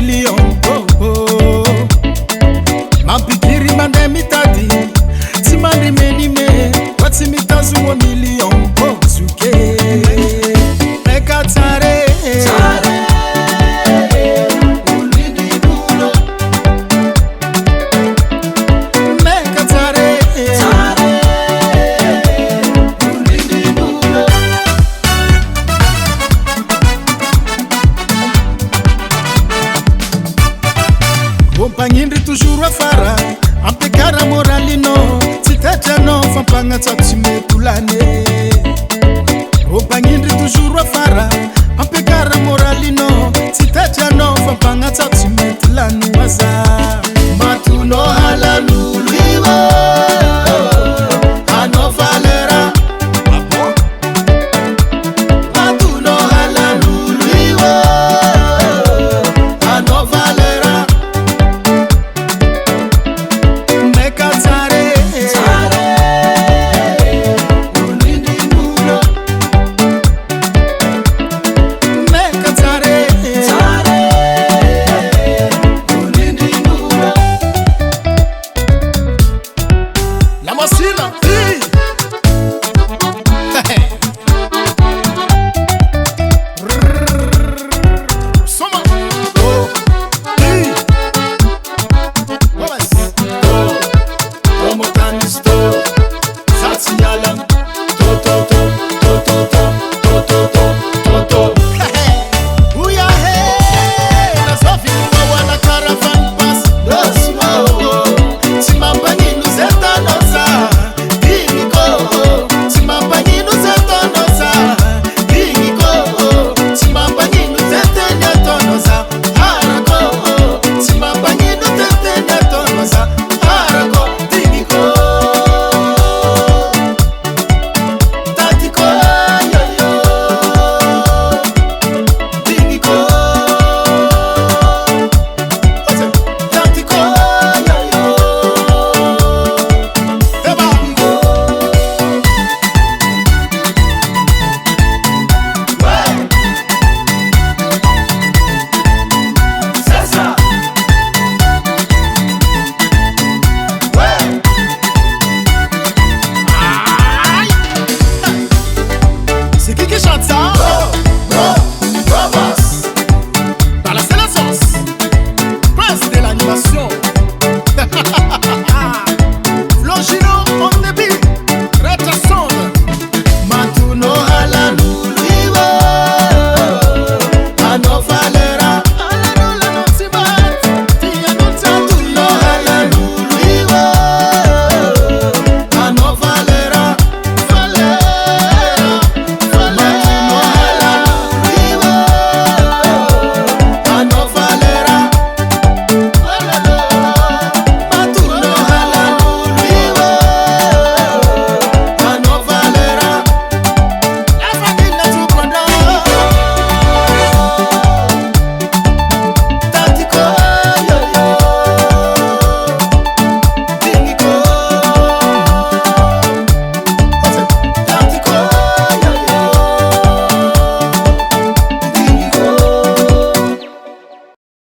million. Oh, oh. Mampikiri mande mitadi. Timandi meni me. What's imitazu 1 million. Oh, suke. Meka tare. Compagnie toujours à Fara, un peu cara moralino, si t'as déjà non, fan panga tsatime tout l'année. Compagnie toujours à Fara, un peu cara moralino, si t'as déjà non, fan panga tsatime.